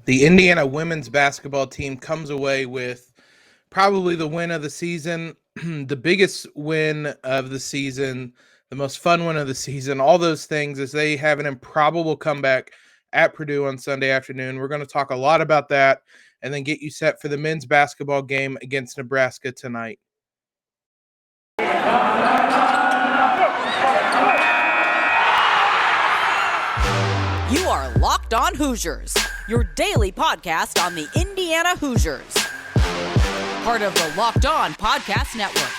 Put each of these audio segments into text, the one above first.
The Indiana women's basketball team comes away with probably the win of the season, the biggest win of the season, the most fun one of the season, all those things as they have an improbable comeback at Purdue on Sunday afternoon. We're going to talk a lot about that and then get you set for the men's basketball game against Nebraska tonight. You are Locked On Hoosiers, your daily podcast on the Indiana Hoosiers. Part of the Locked On Podcast Network,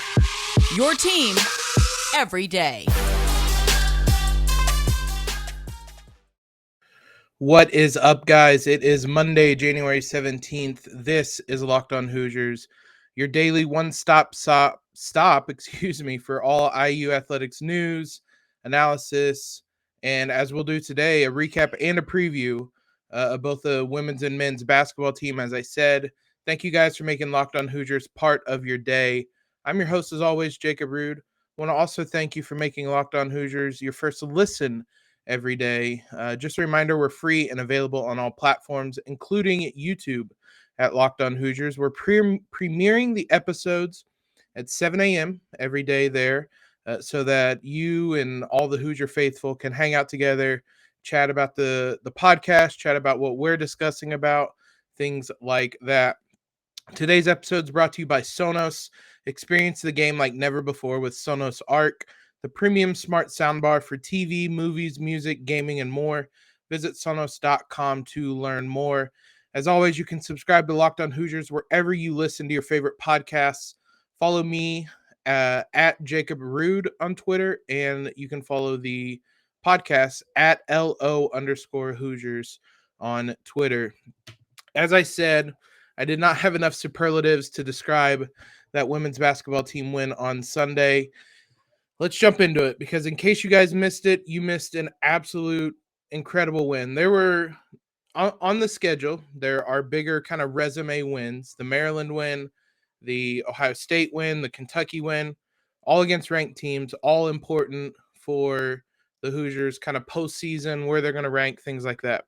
your team every day. What is up, guys? It is Monday, January 17th. This is Locked On Hoosiers, your daily one-stop stop for all IU athletics news, analysis, and as we'll do today, a recap and a preview of both the women's and men's basketball team. As I said, thank you guys for making Locked On Hoosiers part of your day. I'm your host, as always, Jacob Rude. I want to also thank you for making Locked On Hoosiers your first listen every day. Just a reminder, we're free and available on all platforms, including YouTube at Locked On Hoosiers. We're premiering the episodes at 7 a.m. every day there so that you and all the Hoosier faithful can hang out together, chat about the podcast, chat about what we're discussing about, things like that. Today's episode is brought to you by Sonos. Experience the game like never before with Sonos Arc, the premium smart soundbar for TV, movies, music, gaming, and more. Visit Sonos.com to learn more. As always, you can subscribe to Locked On Hoosiers wherever you listen to your favorite podcasts. Follow me at Jacob Rude on Twitter, and you can follow the podcast at LO_Hoosiers on Twitter. As I said, I did not have enough superlatives to describe that women's basketball team win on Sunday. Let's jump into it, because in case you guys missed it, you missed an absolute incredible win. There were, on the schedule, there are bigger kind of resume wins. The Maryland win, the Ohio State win, the Kentucky win, all against ranked teams, all important for the Hoosiers kind of postseason, where they're going to rank, things like that.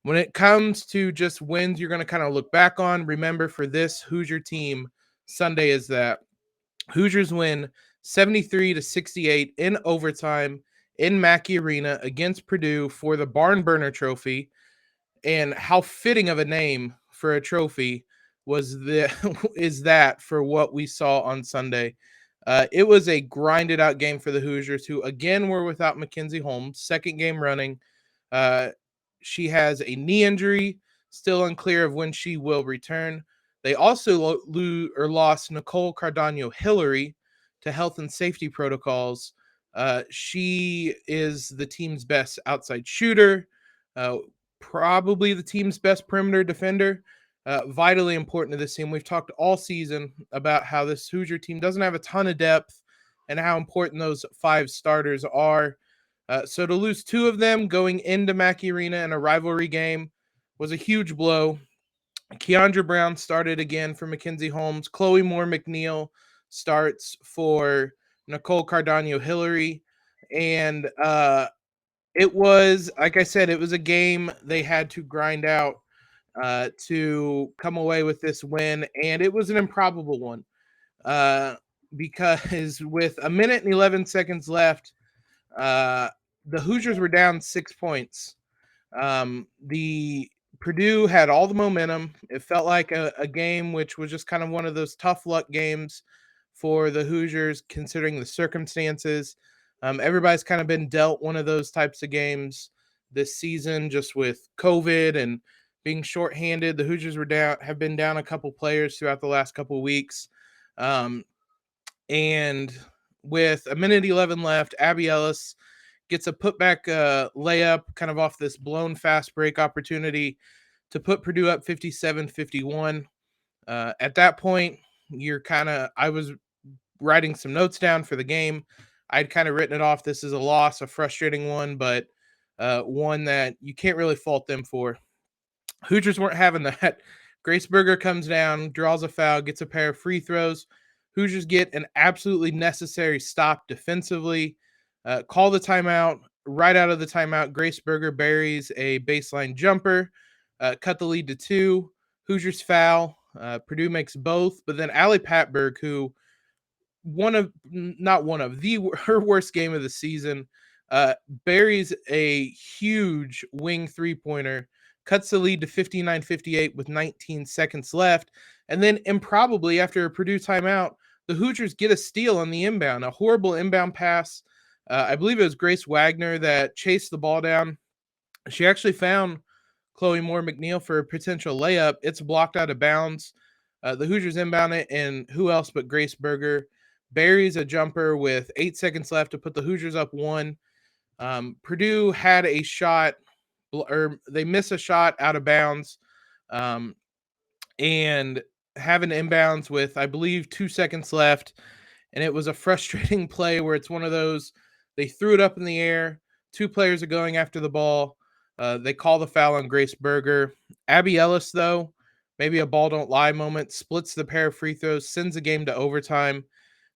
When it comes to just wins you're going to kind of look back on, remember for this Hoosier team, Sunday is that Hoosiers win 73-68 in overtime in Mackey Arena against Purdue for the Barn Burner Trophy. And how fitting of a name for a trophy is that for what we saw on Sunday. It was a grinded out game for the Hoosiers, who again were without Mackenzie Holmes, second game running. She has a knee injury, still unclear of when she will return. They also lost Nicole Cardano-Hillary to health and safety protocols. She is the team's best outside shooter, probably the team's best perimeter defender. Vitally important to this team. We've talked all season about how this Hoosier team doesn't have a ton of depth and how important those five starters are. So to lose two of them going into Mackey Arena in a rivalry game was a huge blow. Keandra Brown started again for Mackenzie Holmes. Chloe Moore McNeil starts for Nicole Cardano-Hillary. And it was, like I said, it was a game they had to grind out to come away with this win. And it was an improbable one because with a minute and 11 seconds left, the Hoosiers were down 6 points. The Purdue had all the momentum. It felt like a game which was just kind of one of those tough luck games for the Hoosiers, considering the circumstances. Everybody's kind of been dealt one of those types of games this season, just with COVID and being shorthanded. The Hoosiers have been down a couple players throughout the last couple of weeks. And with a minute 11 left, Abby Ellis gets a putback layup kind of off this blown fast break opportunity to put Purdue up 57-51. At that point, I was writing some notes down for the game. I'd kind of written it off. This is a loss, a frustrating one, but one that you can't really fault them for. Hoosiers weren't having that. Grace Berger comes down, draws a foul, gets a pair of free throws. Hoosiers get an absolutely necessary stop defensively. Call the timeout. Right out of the timeout, Grace Berger buries a baseline jumper. cut the lead to 2. Hoosiers foul. Purdue makes both, but then Allie Patberg, who her worst game of the season, buries a huge wing 3-pointer, cuts the lead to 59-58 with 19 seconds left, and then improbably after a Purdue timeout, the Hoosiers get a steal on the inbound, a horrible inbound pass. I believe it was Grace Wagner that chased the ball down. She actually found Chloe Moore McNeil for a potential layup. It's blocked out of bounds. The Hoosiers inbound it, and who else but Grace Berger buries a jumper with 8 seconds left to put the Hoosiers up 1. Purdue had a shot, or they miss a shot out of bounds, and have an inbounds with, I believe, 2 seconds left. And it was a frustrating play where it's one of those, they threw it up in the air. 2 players are going after the ball. They call the foul on Grace Berger. Abby Ellis, though, maybe a ball don't lie moment, splits the pair of free throws, sends the game to overtime.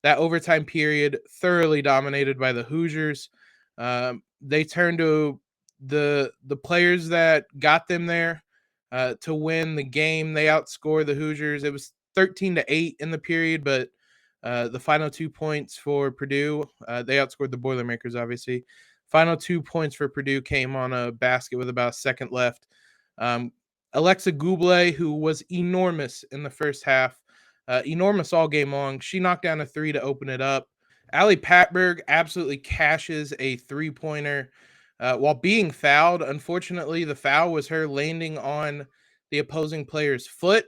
That overtime period thoroughly dominated by the Hoosiers. They turned to the players that got them there to win the game. They outscored the Hoosiers. It was 13-8 in the period, but the final 2 points for Purdue, they outscored the Boilermakers, obviously. Final 2 points for Purdue came on a basket with about a second left. Alexa Gouble, who was enormous in the first half, enormous all game long. She knocked down a 3 to open it up. Allie Patberg absolutely cashes a 3-pointer while being fouled. Unfortunately, the foul was her landing on the opposing player's foot.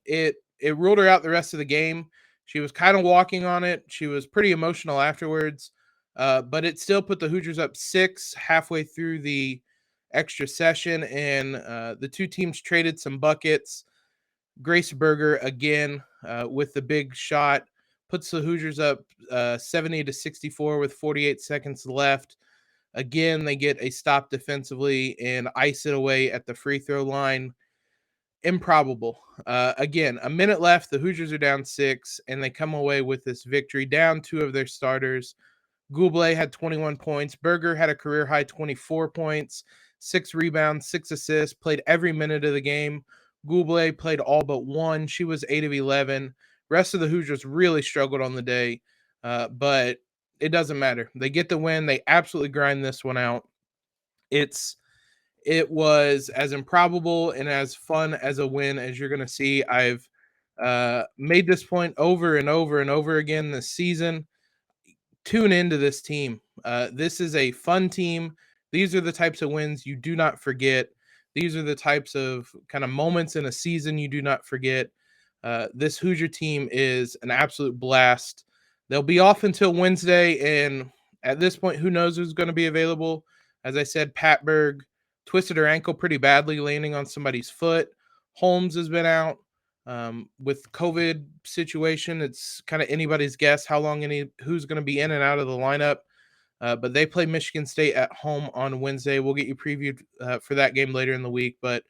It ruled her out the rest of the game. She was kind of walking on it. She was pretty emotional afterwards, but it still put the Hoosiers up 6 halfway through the extra session, and the two teams traded some buckets. Grace Berger again with the big shot puts the Hoosiers up 70-64 with 48 seconds left. Again, they get a stop defensively and ice it away at the free throw line. Improbable. Again, a minute left. The Hoosiers are down 6, and they come away with this victory, down 2 of their starters. Gouble had 21 points. Berger had a career-high 24 points, 6 rebounds, 6 assists, played every minute of the game. Gouble played all but 1. She was 8 of 11. Rest of the Hoosiers really struggled on the day, but it doesn't matter. They get the win. They absolutely grind this one out. It was as improbable and as fun as a win as you're going to see. I've made this point over and over and over again this season. Tune into this team. This is a fun team. These are the types of wins you do not forget. These are the types of kind of moments in a season you do not forget. This Hoosier team is an absolute blast. They'll be off until Wednesday, and at this point, who knows who's going to be available. As I said, Patberg twisted her ankle pretty badly, landing on somebody's foot. Holmes has been out. With COVID situation, it's kind of anybody's guess how long who's going to be in and out of the lineup. But they play Michigan State at home on Wednesday. We'll get you previewed for that game later in the week. But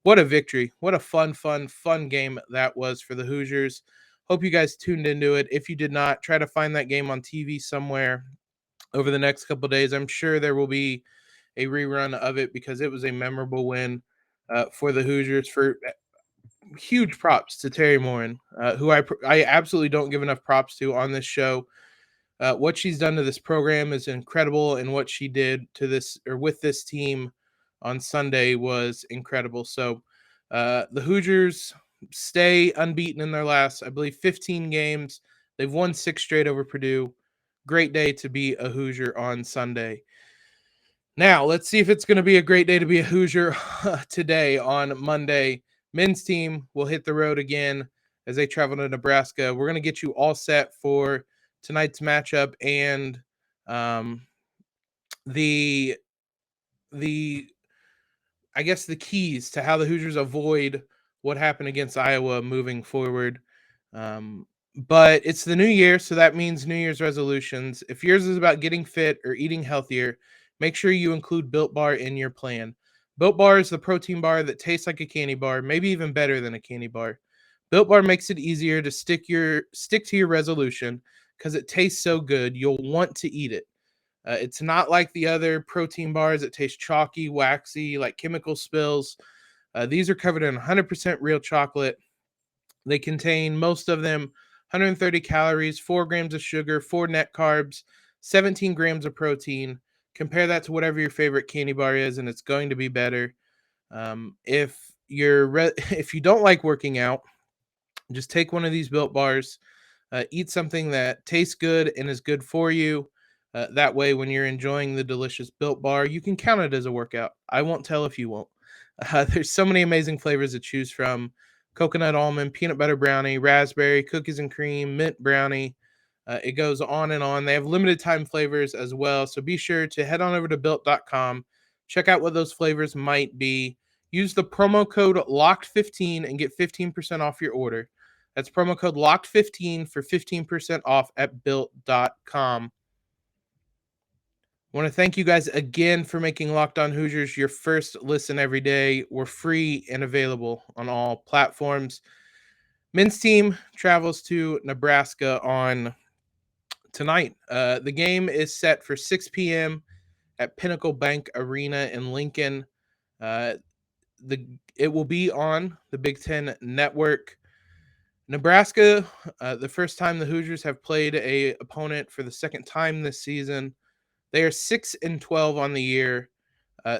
what a victory. What a fun game that was for the Hoosiers. Hope you guys tuned into it. If you did not, try to find that game on TV somewhere over the next couple of days. I'm sure there will be a rerun of it because it was a memorable win for the Hoosiers. For huge props to Terry Morin, who I absolutely don't give enough props to on this show. What she's done to this program is incredible, and what she did to this or with this team on Sunday was incredible. So the Hoosiers stay unbeaten in their last, I believe, 15 games. They've won 6 straight over Purdue. Great day to be a Hoosier on Sunday. Now, let's see if it's going to be a great day to be a Hoosier today on Monday. Men's team will hit the road again as they travel to Nebraska. We're going to get you all set for tonight's matchup and the I guess the keys to how the Hoosiers avoid what happened against Iowa moving forward. But it's the new year, so that means New Year's resolutions. If yours is about getting fit or eating healthier, make sure you include Built Bar in your plan. Built Bar is the protein bar that tastes like a candy bar, maybe even better than a candy bar. Built Bar makes it easier to stick to your resolution because it tastes so good, you'll want to eat it. It's not like the other protein bars that taste chalky, waxy, like chemical spills. These are covered in 100% real chocolate. They contain, most of them, 130 calories, 4 grams of sugar, 4 net carbs, 17 grams of protein. Compare that to whatever your favorite candy bar is, and it's going to be better. If if you don't like working out, just take one of these Built bars. Eat something that tastes good and is good for you. That way, when you're enjoying the delicious Built bar, you can count it as a workout. I won't tell if you won't. There's so many amazing flavors to choose from: coconut almond, peanut butter brownie, raspberry, cookies and cream, mint brownie. It goes on and on. They have limited time flavors as well. So be sure to head on over to built.com, check out what those flavors might be. Use the promo code LOCKED15 and get 15% off your order. That's promo code LOCKED15 for 15% off at built.com. I want to thank you guys again for making Locked On Hoosiers your first listen every day. We're free and available on all platforms. Men's team travels to Nebraska on tonight. The game is set for 6 p.m. at Pinnacle Bank Arena in Lincoln. It will be on the Big Ten Network. Nebraska, the first time the Hoosiers have played a opponent for the second time this season. They are 6-12 on the year.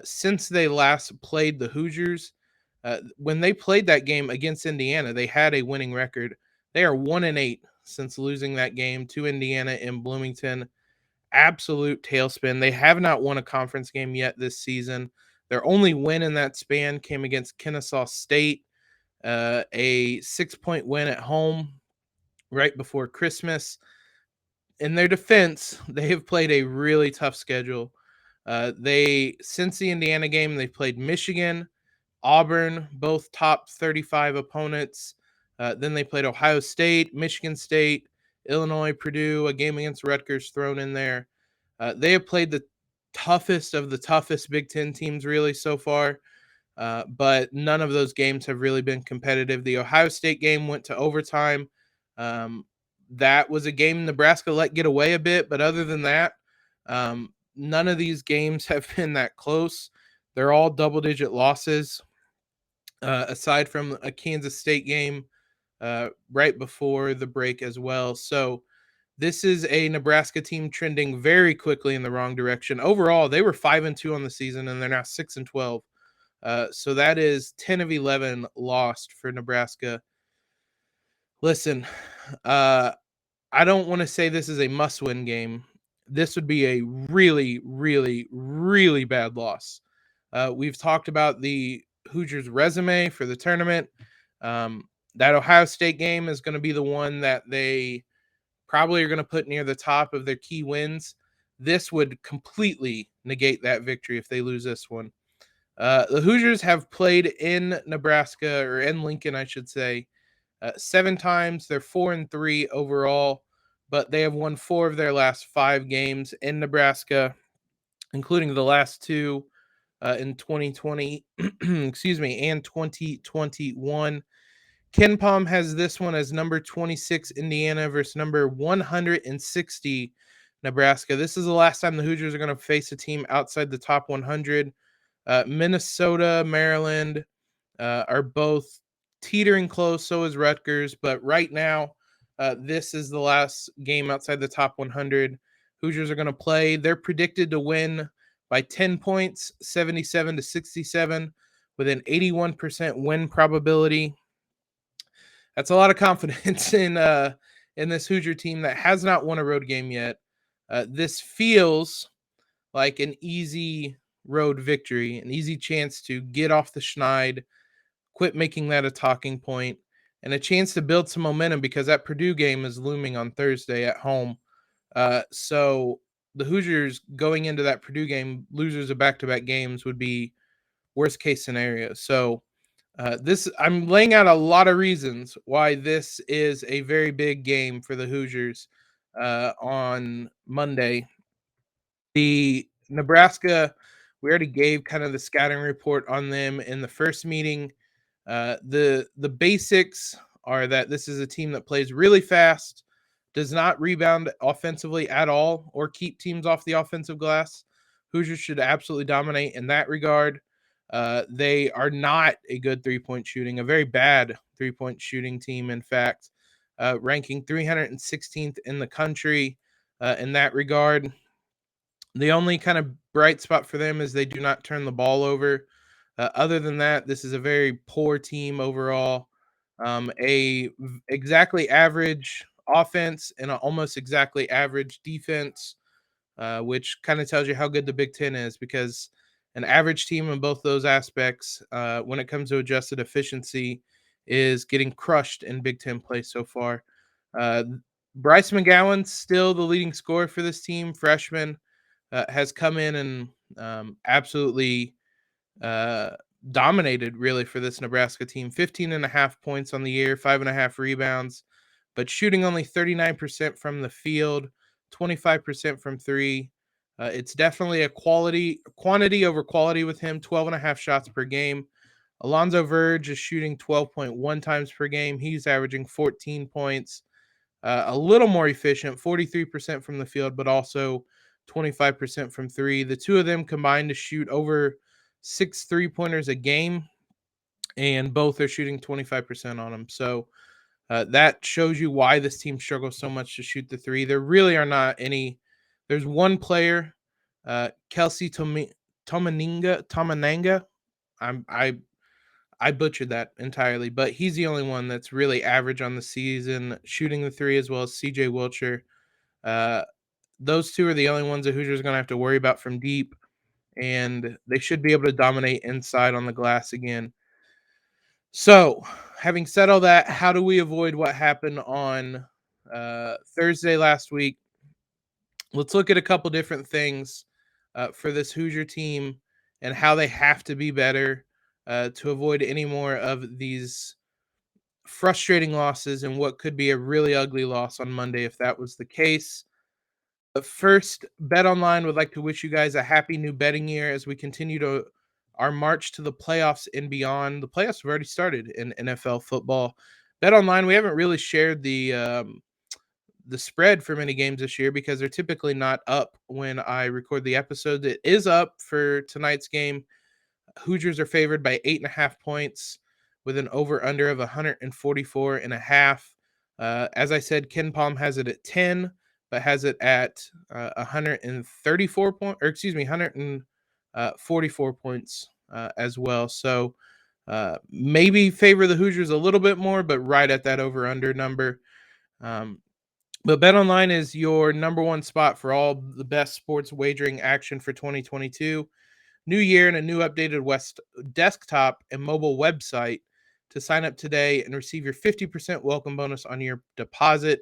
Since they last played the Hoosiers, when they played that game against Indiana, they had a winning record. They are 1-8 since losing that game to Indiana in Bloomington. Absolute tailspin. They have not won a conference game yet this season. Their only win in that span came against Kennesaw State, a 6-point win at home right before Christmas. In their defense, they have played a really tough schedule. Since the Indiana game, they've played Michigan, Auburn, both top 35 opponents. Then they played Ohio State, Michigan State, Illinois, Purdue, a game against Rutgers thrown in there. They have played the toughest of the toughest Big Ten teams really so far, but none of those games have really been competitive. The Ohio State game went to overtime. That was a game Nebraska let get away a bit, but other than that, none of these games have been that close. They're all double-digit losses, aside from a Kansas State game right before the break as well. So this is a Nebraska team trending very quickly in the wrong direction. Overall, they were 5-2 on the season, and they're now 6-12. So that is 10 of 11 lost for Nebraska. Listen, I don't want to say this is a must-win game. This would be a really, really, really bad loss. We've talked about the Hoosiers' resume for the tournament. That Ohio State game is going to be the one that they probably are going to put near the top of their key wins. This would completely negate that victory if they lose this one. The Hoosiers have played in Nebraska, or in Lincoln, I should say, 7 times. They're 4-3 overall, but they have won 4 of their last 5 games in Nebraska, including the last 2 in 2020, excuse me, and 2021. KenPom has this one as number 26 Indiana versus number 160 Nebraska. This is the last time the Hoosiers are going to face a team outside the top 100. Minnesota, Maryland are both teetering close. So is Rutgers. But right now, this is the last game outside the top 100 Hoosiers are going to play. They're predicted to win by 10 points, 77-67, with an 81% win probability. That's a lot of confidence in this Hoosier team that has not won a road game yet. This feels like an easy road victory, an easy chance to get off the schneid, quit making that a talking point, and a chance to build some momentum because that Purdue game is looming on Thursday at home. So the Hoosiers going into that Purdue game, losers of back-to-back games, would be worst case scenario. So I'm laying out a lot of reasons why this is a very big game for the Hoosiers on Monday. The Nebraska, we already gave kind of the scouting report on them in the first meeting. The basics are that this is a team that plays really fast, does not rebound offensively at all or keep teams off the offensive glass. Hoosiers should absolutely dominate in that regard. They are not a good three-point shooting, a very bad three-point shooting team, in fact, ranking 316th in the country in that regard. The only kind of bright spot for them is they do not turn the ball over. Other than that, this is a very poor team overall. Exactly average offense and an almost exactly average defense, which kind of tells you how good the Big Ten is, because an average team in both those aspects, when it comes to adjusted efficiency, is getting crushed in Big Ten play so far. Uh, Bryce McGowan's still the leading scorer for this team, freshman, has come in and absolutely uh, dominated really for this Nebraska team. 15.5 points on the year, 5.5 rebounds, but shooting only 39% from the field, 25% from three. It's definitely a quantity over quality with him. 12.5 shots per game. Alonzo Verge is shooting 12.1 times per game. He's averaging 14 points. A little more efficient, 43% from the field, but also 25% from three. The two of them combined to shoot over 6 3-pointers a game, and both are shooting 25% on them. So that shows you why this team struggles so much to shoot the three. There really are not any. There's one player, Kelsey Tomananga. I butchered that entirely, but he's the only one that's really average on the season shooting the three, as well as CJ Wilcher. Uh, those two are the only ones the Hoosiers are going to have to worry about from deep, and they should be able to dominate inside on the glass again. So, having said all that, how do we avoid what happened on Thursday last week? Let's look at a couple different things for this Hoosier team and how they have to be better to avoid any more of these frustrating losses and what could be a really ugly loss on Monday if that was the case. But first, BetOnline would like to wish you guys a happy new betting year as we continue to our march to the playoffs and beyond. The playoffs have already started in NFL football. BetOnline, we haven't really shared the spread for many games this year because they're typically not up when I record the episode. It is up for tonight's game. Hoosiers are favored by 8.5 points with an over-under of 144.5. As I said, Ken Palm has it at 10, but has it at 134 points, or excuse me, 144 points as well. So maybe favor the Hoosiers a little bit more, but right at that over-under number. But BetOnline is your number one spot for all the best sports wagering action for 2022. New year and a new updated West desktop and mobile website. To sign up today and receive your 50% welcome bonus on your deposit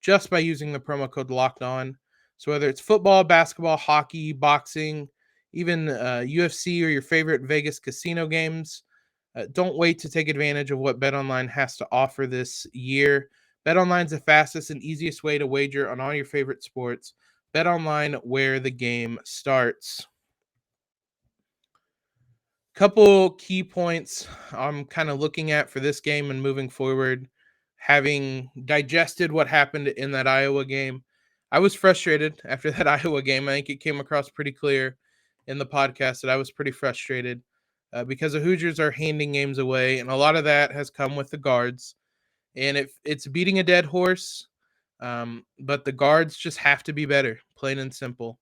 just by using the promo code Locked On. So whether it's football, basketball, hockey, boxing, even UFC or your favorite Vegas casino games, don't wait to take advantage of what BetOnline has to offer this year. BetOnline is the fastest and easiest way to wager on all your favorite sports. BetOnline, where the game starts. Couple key points I'm kind of looking at for this game and moving forward, having digested what happened in that Iowa game. I was frustrated after that Iowa game. I think it came across pretty clear in the podcast that I was pretty frustrated because the Hoosiers are handing games away, and a lot of that has come with the guards. And it's beating a dead horse, but the guards just have to be better, plain and simple.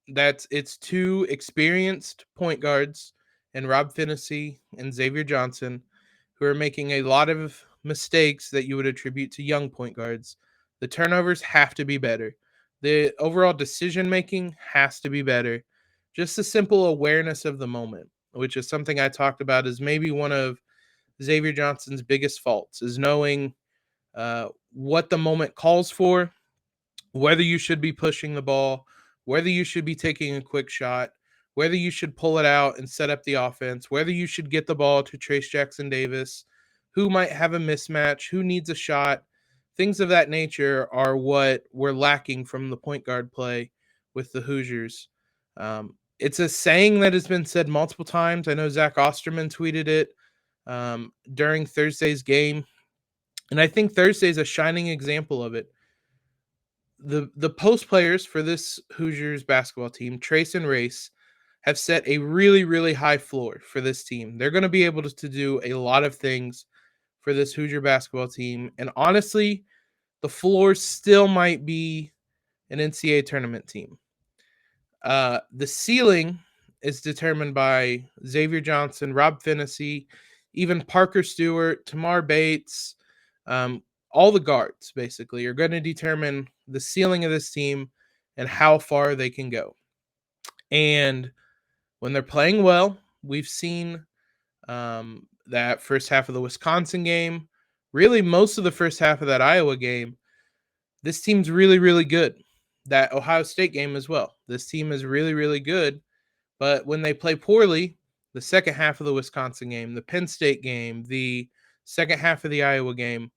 It's two experienced point guards and Rob Finney and Xavier Johnson who are making a lot of mistakes that you would attribute to young point guards. The turnovers have to be better. The overall decision making has to be better. Just the simple awareness of the moment, which is something I talked about, is maybe one of Xavier Johnson's biggest faults, is knowing what the moment calls for, whether you should be pushing the ball, whether you should be taking a quick shot, whether you should pull it out and set up the offense, whether you should get the ball to Trace Jackson Davis, who might have a mismatch, who needs a shot. Things of that nature are what we're lacking from the point guard play with the Hoosiers. It's a saying that has been said multiple times. I know Zach Osterman tweeted it during Thursday's game. And I think Thursday is a shining example of it. The post players for this Hoosiers basketball team, Trace and Race, have set a really, really high floor for this team. They're going to be able to do a lot of things for this Hoosier basketball team. And honestly, the floor still might be an NCAA tournament team. The ceiling is determined by Xavier Johnson, Rob Finney, even Parker Stewart, Tamar Bates, all the guards basically are going to determine the ceiling of this team and how far they can go. And when they're playing well, we've seen that first half of the Wisconsin game, really most of the first half of that Iowa game, this team's really, really good. That Ohio State game as well. This team is really, really good. But when they play poorly, the second half of the Wisconsin game, the Penn State game, the second half of the Iowa game,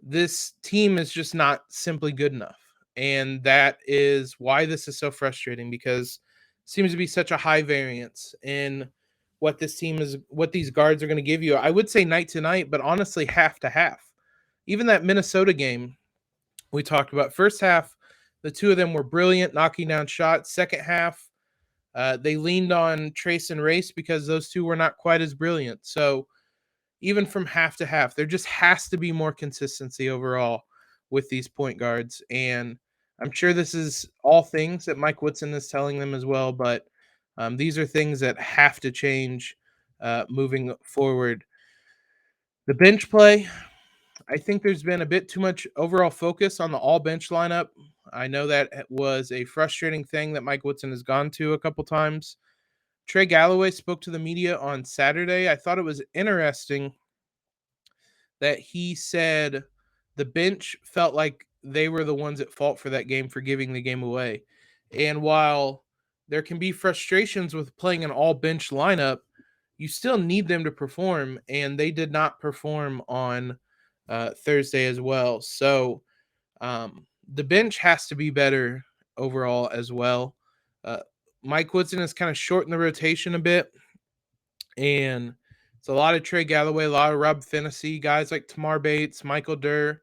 this team is just not simply good enough. And that is why this is so frustrating, because it seems to be such a high variance in what this team is, what these guards are going to give you. I would say night to night, but honestly, half to half. Even that Minnesota game we talked about, first half, the two of them were brilliant, knocking down shots. Second half, they leaned on Trace and Race because those two were not quite as brilliant. So even from half to half, there just has to be more consistency overall with these point guards. And I'm sure this is all things that Mike Woodson is telling them as well, but these are things that have to change moving forward. The bench play, I think there's been a bit too much overall focus on the all bench lineup. I know that was a frustrating thing that Mike Woodson has gone to a couple times. Trey Galloway spoke to the media on Saturday. I thought it was interesting that he said the bench felt like they were the ones at fault for that game, for giving the game away. And while there can be frustrations with playing an all bench lineup, you still need them to perform, and they did not perform on Thursday as well. So the bench has to be better overall as well. Uh, Mike Woodson has kind of shortened the rotation a bit, and it's a lot of Trey Galloway, a lot of Rob Finney, guys like Tamar Bates, Michael Durr,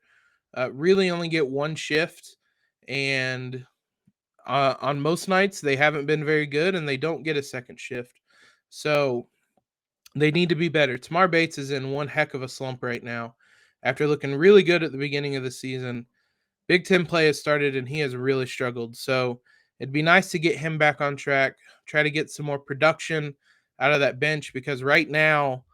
really only get one shift. And on most nights, they haven't been very good, and they don't get a second shift. So they need to be better. Tamar Bates is in one heck of a slump right now. After looking really good at the beginning of the season, Big Ten play has started, and he has really struggled. So it'd be nice to get him back on track, try to get some more production out of that bench, because right now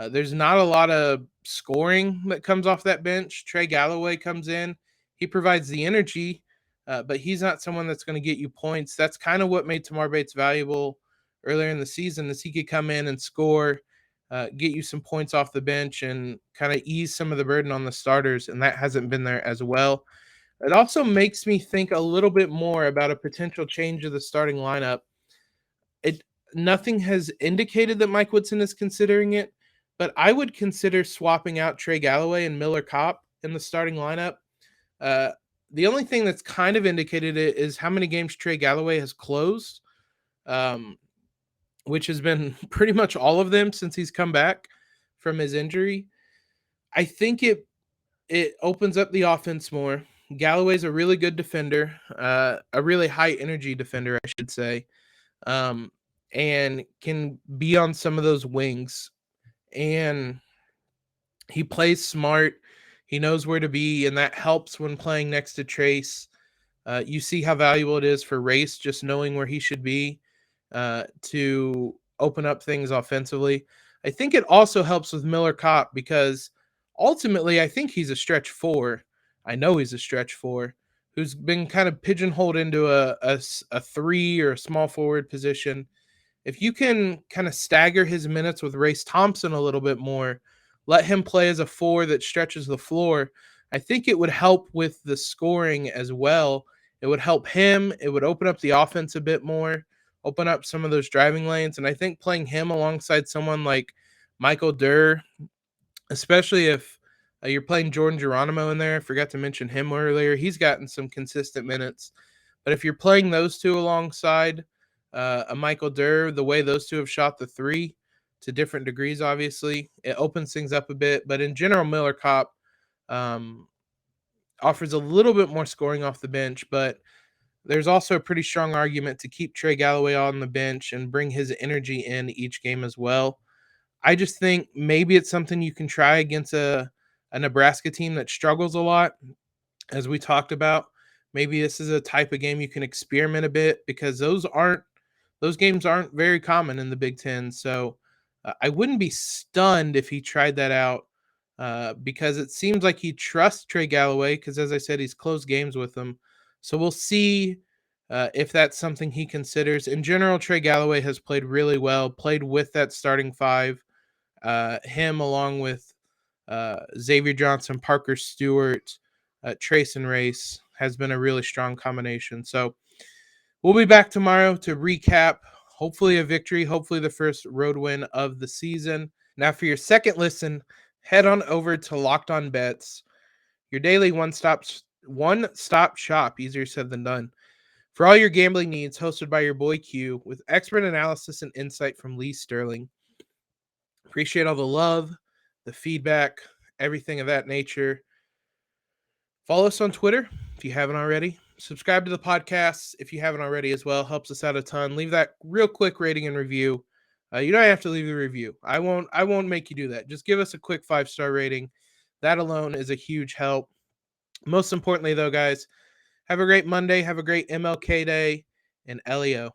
there's not a lot of scoring that comes off that bench. Trey Galloway comes in. He provides the energy, but he's not someone that's going to get you points. That's kind of what made Tamar Bates valuable earlier in the season, is he could come in and score, get you some points off the bench, and kind of ease some of the burden on the starters, and that hasn't been there as well. It also makes me think a little bit more about a potential change of the starting lineup. Nothing has indicated that Mike Woodson is considering it, but I would consider swapping out Trey Galloway and Miller Kopp in the starting lineup. Uh, the only thing that's kind of indicated it is how many games Trey Galloway has closed, which has been pretty much all of them since he's come back from his injury. I think it opens up the offense more. Galloway's a really good defender, a really high energy defender, I should say, and can be on some of those wings. And he plays smart. He knows where to be, and that helps when playing next to Trace. You see how valuable it is for Race just knowing where he should be to open up things offensively. I think it also helps with Miller Kopp, because ultimately I think he's a stretch four. I know he's a stretch four who's been kind of pigeonholed into a three or a small forward position. If you can kind of stagger his minutes with Race Thompson a little bit more, let him play as a four that stretches the floor, I think it would help with the scoring as well. It would help him. It would open up the offense a bit more, open up some of those driving lanes. And I think playing him alongside someone like Michael Durr, especially if you're playing Jordan Geronimo in there, I forgot to mention him earlier. He's gotten some consistent minutes. But if you're playing those two alongside a Michael Durr, the way those two have shot the three to different degrees, obviously, it opens things up a bit. But in general, Miller Kopp, Offers a little bit more scoring off the bench, but there's also a pretty strong argument to keep Trey Galloway on the bench and bring his energy in each game as well. I just think maybe it's something you can try against a Nebraska team that struggles a lot, as we talked about. Maybe this is a type of game you can experiment a bit, because those games aren't very common in the Big Ten. So I wouldn't be stunned if he tried that out, because it seems like he trusts Trey Galloway, because, as I said, he's closed games with him. So we'll see if that's something he considers. In general, Trey Galloway has played really well, played with that starting five. Him along with Xavier Johnson, Parker Stewart, Trace and Race has been a really strong combination. So we'll be back tomorrow to recap, hopefully a victory, hopefully the first road win of the season. Now for your second listen, head on over to Locked On Bets, your daily one-stop shop, easier said than done, for all your gambling needs, hosted by your boy Q, with expert analysis and insight from Lee Sterling. Appreciate all the love, the feedback, everything of that nature. Follow us on Twitter if you haven't already. Subscribe to the podcast if you haven't already as well. Helps us out a ton. Leave that real quick rating and review. You don't have to leave the review. I won't make you do that. Just give us a quick 5-star rating. That alone is a huge help. Most importantly, though, guys, have a great Monday. Have a great MLK Day, and LEO.